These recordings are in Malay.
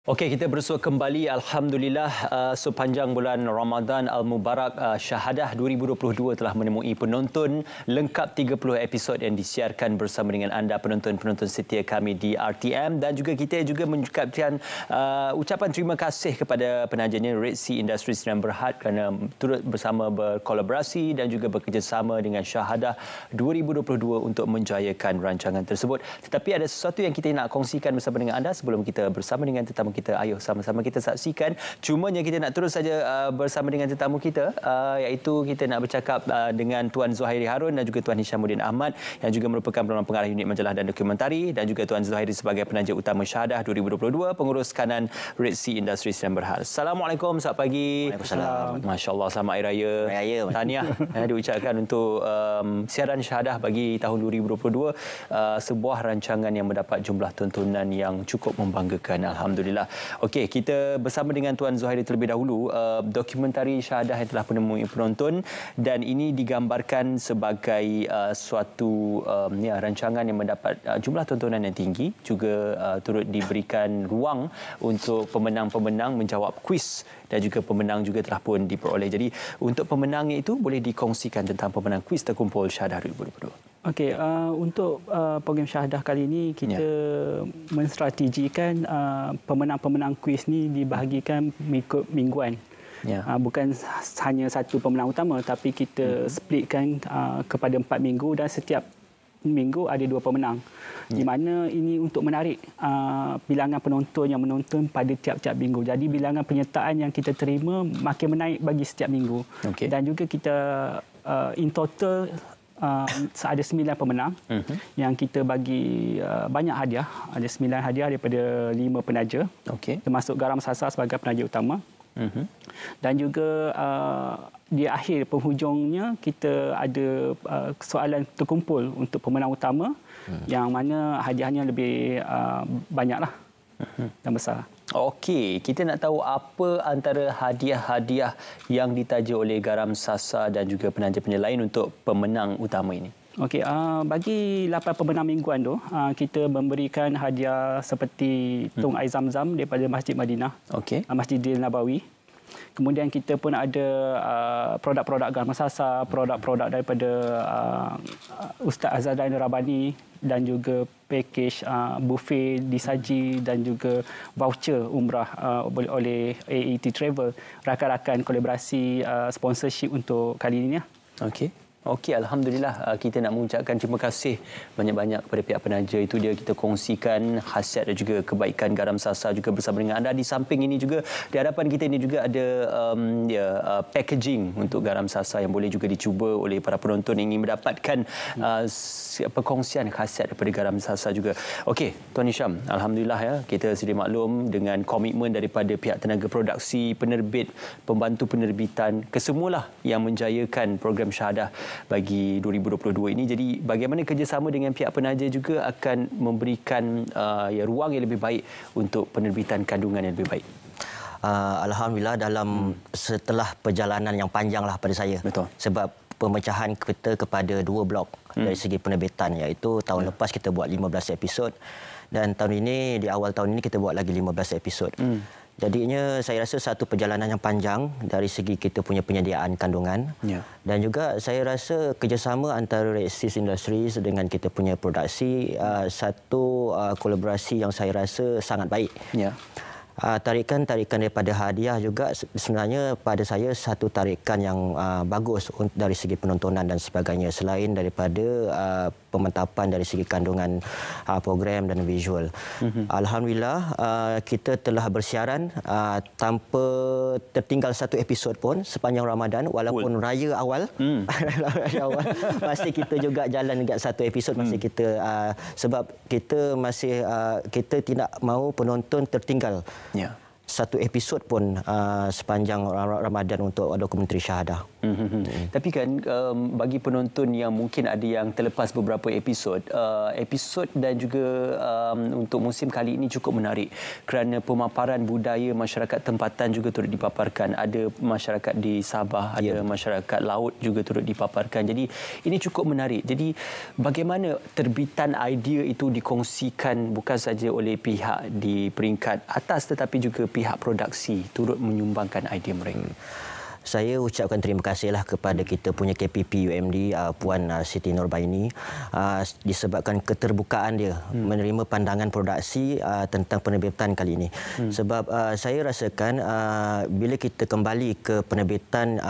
Okey, kita bersua kembali. Alhamdulillah, sepanjang bulan Ramadan Al-Mubarak, Syahadah 2022 telah menemui penonton lengkap 30 episod yang disiarkan bersama dengan anda penonton-penonton setia kami di RTM, dan juga kita juga mengucapkan ucapan terima kasih kepada penajanya Red Sea Industries dan Berhad kerana turut bersama berkolaborasi dan juga bekerjasama dengan Syahadah 2022 untuk menjayakan rancangan tersebut. Tetapi ada sesuatu yang kita nak kongsikan bersama dengan anda sebelum kita bersama dengan tetamu kita. Ayo sama-sama kita saksikan. Cumanya kita nak terus saja bersama dengan tetamu kita, iaitu kita nak bercakap dengan Tuan Zuhairi Harun dan juga Tuan Hishamuddin Ahmad yang juga merupakan Perdana Pengarah Unit Majalah dan Dokumentari, dan juga Tuan Zuhairi sebagai penaja utama Syahadah 2022, pengurus kanan Red Sea Industries dan Berhad. Assalamualaikum, selamat pagi. Waalaikumsalam. Masya-Allah, selamat Hari Raya. Tahniah diucapkan untuk siaran Syahadah bagi tahun 2022, sebuah rancangan yang mendapat jumlah tontonan yang cukup membanggakan, alhamdulillah. Okey, kita bersama dengan Tuan Zuhairi terlebih dahulu. Dokumentari Syahadah yang telah menemui penonton, dan ini digambarkan sebagai suatu rancangan yang mendapat jumlah tontonan yang tinggi, juga turut diberikan ruang untuk pemenang-pemenang menjawab kuis, dan juga pemenang juga telah pun diperoleh. Jadi untuk pemenangnya itu boleh dikongsikan tentang pemenang kuis terkumpul Syahadah 2022. Okey, untuk program Syahadah kali ini kita menstrategikan pemenang-pemenang kuis ni dibahagikan mengikut mingguan. Bukan hanya satu pemenang utama, tapi kita splitkan kepada 4 minggu, dan setiap minggu ada 2 pemenang. Di mana ini untuk menarik bilangan penonton yang menonton pada tiap-tiap minggu. Jadi bilangan penyertaan yang kita terima makin menaik bagi setiap minggu. Dan juga kita in total ada 9 pemenang yang kita bagi banyak hadiah. Ada 9 hadiah daripada 5 penaja, termasuk Garam Sasa sebagai penaja utama. Dan juga di akhir penghujungnya kita ada soalan terkumpul untuk pemenang utama, yang mana hadiahnya lebih banyaklah dan besar. Okey, kita nak tahu apa antara hadiah-hadiah yang ditaja oleh Garam Sasa dan juga penaja-penaja lain untuk pemenang utama ini. Okey, bagi 8 pemenang mingguan tu, kita memberikan hadiah seperti tong air Zam-Zam daripada Masjid Madinah, Masjidil Nabawi. Kemudian kita pun ada produk-produk Garam Sasa, produk-produk daripada Ustaz Azzaruddin Rabbani, dan juga pakej buffet disaji, dan juga voucher umrah oleh AET Travel, rakan-rakan kolaborasi sponsorship untuk kali ini. Okey, alhamdulillah, kita nak mengucapkan terima kasih banyak-banyak kepada pihak penaja. Itu dia, kita kongsikan khasiat dan juga kebaikan Garam Sasa juga bersama dengan anda. Di samping ini juga, di hadapan kita ini juga ada packaging untuk Garam Sasa yang boleh juga dicuba oleh para penonton yang ingin mendapatkan perkongsian khasiat daripada Garam Sasa juga. Okey, Tuan Hisham, alhamdulillah ya, kita sedia maklum dengan komitmen daripada pihak tenaga produksi, penerbit, pembantu penerbitan, kesemualah yang menjayakan program Syahadah bagi 2022 ini. Jadi bagaimana kerjasama dengan pihak penaja juga akan memberikan ruang yang lebih baik untuk penerbitan kandungan yang lebih baik. Alhamdulillah, dalam setelah perjalanan yang panjanglah pada saya. Sebab pemecahan kita kepada 2 blok dari segi penerbitan, iaitu tahun lepas kita buat 15 episod, dan tahun ini, di awal tahun ini kita buat lagi 15 episod. Jadinya saya rasa satu perjalanan yang panjang dari segi kita punya penyediaan kandungan, dan juga saya rasa kerjasama antara Red Sea Industries dengan kita punya produksi, satu kolaborasi yang saya rasa sangat baik. Tarikan daripada hadiah juga sebenarnya pada saya satu tarikan yang bagus dari segi penontonan dan sebagainya, selain daripada pemantapan dari segi kandungan program dan visual. Alhamdulillah, kita telah bersiaran tanpa tertinggal satu episod pun sepanjang Ramadan, walaupun raya awal. Masih kita juga jalan dekat satu episod, masih kita sebab kita masih kita tidak mahu penonton tertinggal satu episod pun sepanjang Ramadan untuk dokumentari Syahadah. Tapi kan bagi penonton yang mungkin ada yang terlepas beberapa episod dan juga untuk musim kali ini cukup menarik kerana pemaparan budaya masyarakat tempatan juga turut dipaparkan. Ada masyarakat di Sabah, ada masyarakat laut juga turut dipaparkan. Jadi ini cukup menarik. Jadi bagaimana terbitan idea itu dikongsikan bukan saja oleh pihak di peringkat atas tetapi juga pihak produksi turut menyumbangkan idea mereka. Saya ucapkan terima kasihlah kepada kita punya KPP UMD Puan Siti Nurbaini disebabkan keterbukaan dia menerima pandangan produksi tentang penerbitan kali ini. Sebab saya rasakan bila kita kembali ke penerbitan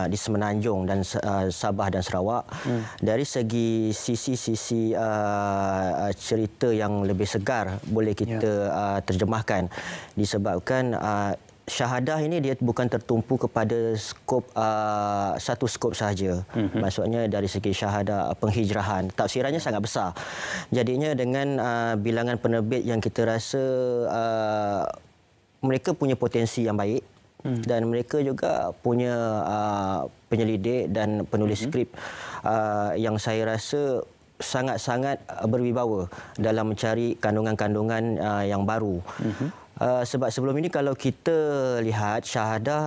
di Semenanjung dan Sabah dan Sarawak, dari segi sisi-sisi cerita yang lebih segar boleh kita terjemahkan disebabkan Syahadah ini dia bukan tertumpu kepada skop satu skop sahaja. Maksudnya dari segi syahadah penghijrahan, tafsirannya sangat besar. Jadinya dengan bilangan penerbit yang kita rasa mereka punya potensi yang baik dan mereka juga punya penyelidik dan penulis skrip yang saya rasa sangat-sangat berwibawa dalam mencari kandungan-kandungan yang baru. Sebab sebelum ini kalau kita lihat Syahadah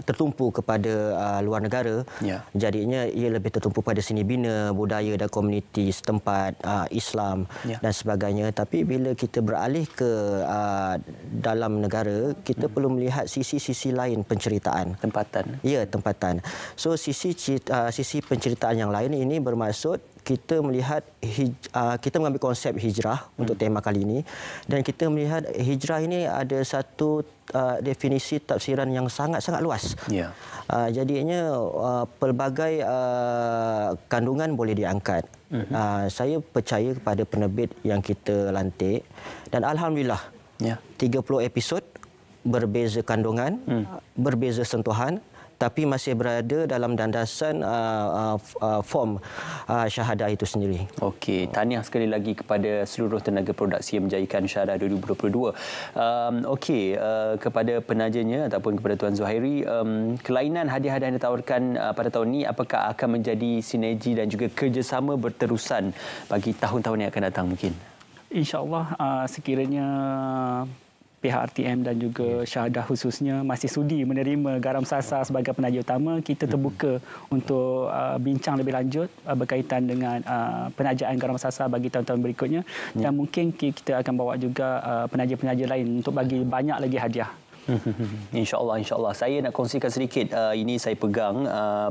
tertumpu kepada luar negara, jadinya ia lebih tertumpu pada seni bina, budaya dan komuniti setempat, Islam dan sebagainya. Tapi bila kita beralih ke dalam negara, kita perlu melihat sisi-sisi lain penceritaan. Tempatan. Ya, tempatan. So sisi penceritaan yang lain ini bermaksud kita melihat kita mengambil konsep hijrah untuk tema kali ini dan kita melihat hijrah ini ada satu definisi tafsiran yang sangat-sangat luas. Jadinya pelbagai kandungan boleh diangkat. Saya percaya kepada penerbit yang kita lantik dan alhamdulillah 30 episod berbeza kandungan, berbeza sentuhan, tapi masih berada dalam landasan form Syahadah itu sendiri. Okey, tahniah sekali lagi kepada seluruh tenaga produksi yang menjayakan Syahadah 2022. Okey, kepada penajanya ataupun kepada Tuan Zuhairi, kelainan hadiah-hadiah yang ditawarkan pada tahun ini apakah akan menjadi sinergi dan juga kerjasama berterusan bagi tahun-tahun yang akan datang mungkin? InsyaAllah sekiranya pihak RTM dan juga Syahadah khususnya masih sudi menerima Garam Sasa sebagai penaja utama, kita terbuka untuk bincang lebih lanjut berkaitan dengan penajaan Garam Sasa bagi tahun-tahun berikutnya dan mungkin kita akan bawa juga penaja-penaja lain untuk bagi banyak lagi hadiah. InsyaAllah. Saya nak kongsikan sedikit. Ini saya pegang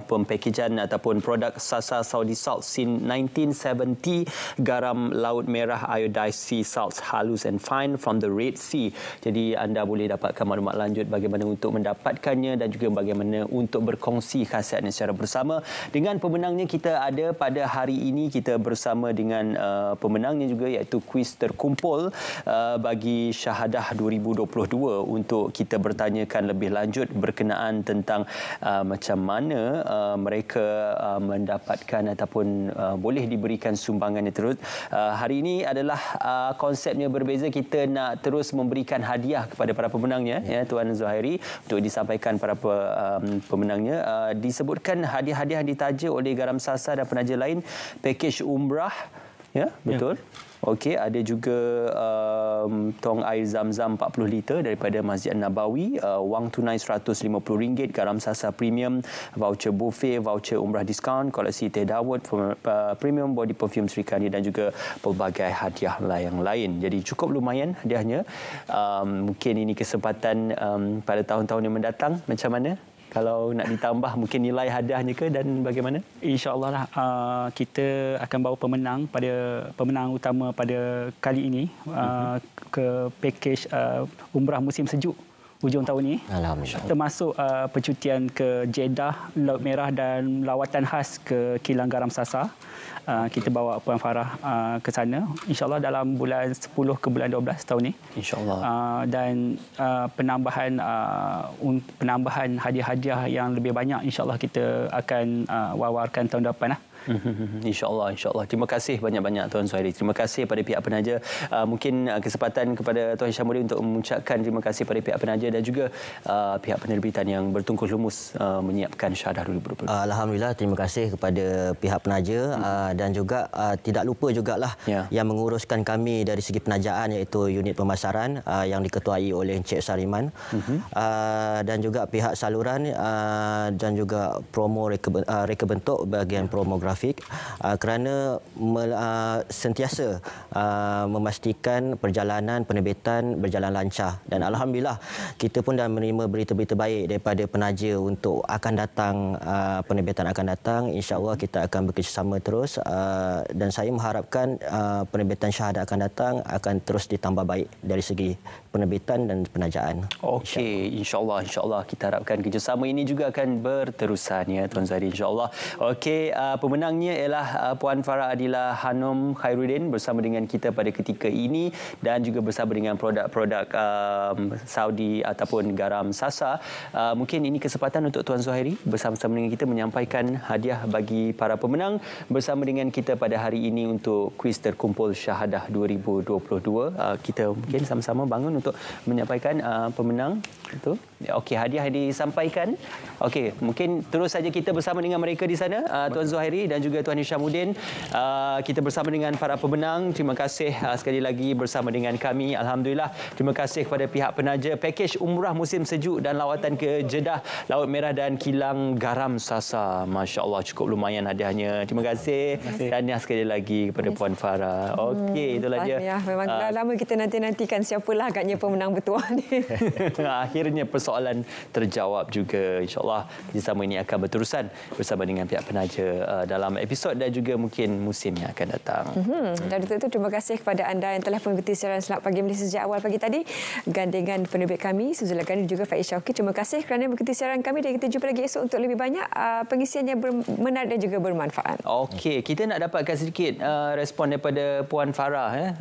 pempakajan ataupun produk Sasa Saudi Salt since 1970. Garam laut merah iodized sea salts halus and fine from the Red Sea. Jadi anda boleh dapatkan maklumat lanjut bagaimana untuk mendapatkannya dan juga bagaimana untuk berkongsi khasiatnya secara bersama. Dengan pemenangnya kita ada pada hari ini, kita bersama dengan pemenangnya juga iaitu kuis terkumpul bagi Syahadah 2022 untuk kita bertanyakan lebih lanjut berkenaan tentang macam mana mereka mendapatkan ataupun boleh diberikan sumbangan yang terus. Hari ini adalah konsepnya berbeza. Kita nak terus memberikan hadiah kepada para pemenangnya, Tuan Zuhairi, untuk disampaikan para pemenangnya. Disebutkan hadiah-hadiah ditaja oleh Garam Sasa dan penaja lain, pakej umrah, betul. Okey, ada juga tong air Zam-Zam 40 liter daripada Masjid Nabawi, wang tunai RM150, Garam Sasa Premium, voucher buffet, voucher umrah diskaun, koleksi teh Dawud, premium body perfume Sri Kandi dan juga pelbagai hadiah yang lain. Jadi cukup lumayan hadiahnya. Mungkin ini kesempatan pada tahun-tahun yang mendatang. Macam mana? Kalau nak ditambah mungkin nilai hadiahnya ke dan bagaimana? InsyaAllah lah kita akan bawa pemenang utama pada kali ini ke pakej umrah musim sejuk hujung tahun ini. Alhamdulillah. Termasuk percutian ke Jeddah, Laut Merah dan lawatan khas ke Kilang Garam Sasa. Kita bawa Puan Farah ke sana, insyaAllah dalam bulan 10 ke bulan 12 tahun ini. InsyaAllah. Dan penambahan hadiah-hadiah yang lebih banyak insyaAllah kita akan wawarkan tahun depan. InsyaAllah. Terima kasih banyak-banyak Tuan Zuhairi. Terima kasih pada pihak penaja. Mungkin kesempatan kepada Tuan Hishamuddin untuk mengucapkan terima kasih pada pihak penaja dan juga pihak penerbitan yang bertungkus lumus menyiapkan Syahadah 2020. Alhamdulillah, terima kasih kepada pihak penaja dan juga tidak lupa jugalah yang menguruskan kami dari segi penajaan iaitu unit pemasaran yang diketuai oleh Encik Sariman dan juga pihak saluran dan juga promo reka bentuk bahagian promo grafik kerana sentiasa memastikan perjalanan penerbitan berjalan lancar dan alhamdulillah kita pun dah menerima berita-berita baik daripada penaja untuk akan datang penerbitan akan datang. InsyaAllah kita akan bekerjasama terus dan saya mengharapkan penerbitan Syahadah akan datang akan terus ditambah baik dari segi penerbitan dan penajaan. Okey, insya-Allah kita harapkan kerjasama ini juga akan berterusan ya Tuan Zuhairi, insya-Allah. Okey, pemenangnya ialah Puan Farah Adila Hanum Khairuddin bersama dengan kita pada ketika ini dan juga bersama dengan produk-produk Saudi ataupun garam Sasa. Mungkin ini kesempatan untuk Tuan Zuhairi bersama-sama dengan kita menyampaikan hadiah bagi para pemenang bersama dengan kita pada hari ini untuk kuis terkumpul Syahadah 2022. Kita mungkin sama-sama bangun untuk menyampaikan pemenang itu. Okey, hadiah disampaikan. Okey, mungkin terus saja kita bersama dengan mereka di sana, Tuan Zuhairi dan juga Tuan Hishamuddin. Kita bersama dengan para pemenang. Terima kasih sekali lagi bersama dengan kami. Alhamdulillah. Terima kasih kepada pihak penaja pakej umrah musim sejuk dan lawatan ke Jeddah, Laut Merah dan kilang garam Sasa. Masya-Allah, cukup lumayan hadiahnya. Terima kasih. Tahniah sekali lagi kepada Puan Farah. Okey, itulah dia. Ya, memang lama kita nantikan siapalah agaknya pemenang bertuah ni. Akhirnya persoalan terjawab juga. InsyaAllah kerjasama ini akan berterusan bersama dengan pihak penaja dalam episod dan juga mungkin musim yang akan datang. Dan untuk itu terima kasih kepada anda yang telah mengikuti siaran Selamat Pagi Malaysia sejak awal pagi tadi. Gandengan penerbit kami Suzila Ghani dan juga Faiz Syauqi. Terima kasih kerana mengikuti siaran kami dan kita jumpa lagi esok untuk lebih banyak pengisian yang menarik dan juga bermanfaat. Okey, kita nak dapatkan sedikit respon daripada Puan Farah.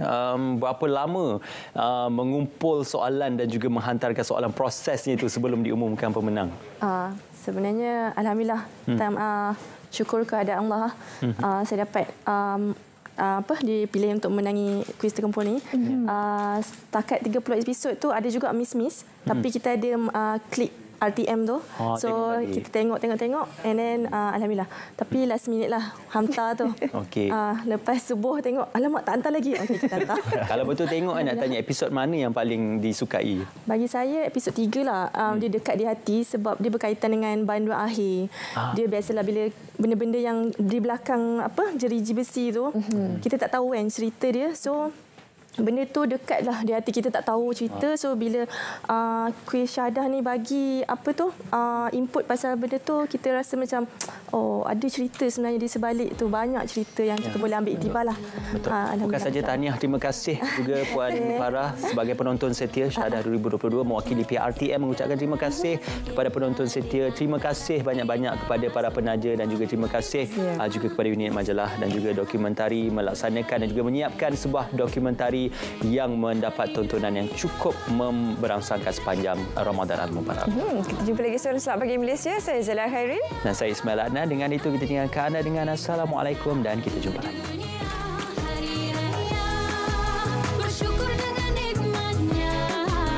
Berapa lama mengumpul soalan dan juga menghantarkan soalan prosesnya itu sebelum diumumkan pemenang? Sebenarnya alhamdulillah syukur keadaan Allah saya dapat dipilih untuk menangi kuis terkumpul ni. Setakat 30 episod tu ada juga miss tapi kita ada klik RTM tu. So kita tengok and then alhamdulillah. Tapi last minute lah hantar tu. Okey. Lepas subuh tengok alamak tak hantar lagi. Okey, kita hantar. Kalau betul tengok nak tanya episod mana yang paling disukai? Bagi saya episod 3 lah. Dia dekat di hati sebab dia berkaitan dengan banduan akhir. Dia biasalah bila benda-benda yang di belakang jeriji besi tu kita tak tahu kan cerita dia. So benda tu dekatlah di hati kita, tak tahu cerita. So bila kuis Syahadah ni bagi input pasal benda tu, kita rasa macam ada cerita sebenarnya di sebalik tu, banyak cerita yang kita boleh ambil iktibar lah. Betul. Bukan saja tahniah, terima kasih juga Puan Farah sebagai penonton setia Syahadah 2022 mewakili pihak RTM mengucapkan terima kasih kepada penonton setia. Terima kasih banyak-banyak kepada para penaja dan juga terima kasih juga kepada unit majalah dan juga dokumentari melaksanakan dan juga menyiapkan sebuah dokumentari yang mendapat tontonan yang cukup memberangsangkan sepanjang Ramadan Al-Mubarak. Kita jumpa lagi suara Selamat Pagi Malaysia. Saya Zala Khairin. Dan saya Ismail Adnan. Dengan itu kita tinggalkan anda dengan Assalamualaikum dan kita jumpa lagi.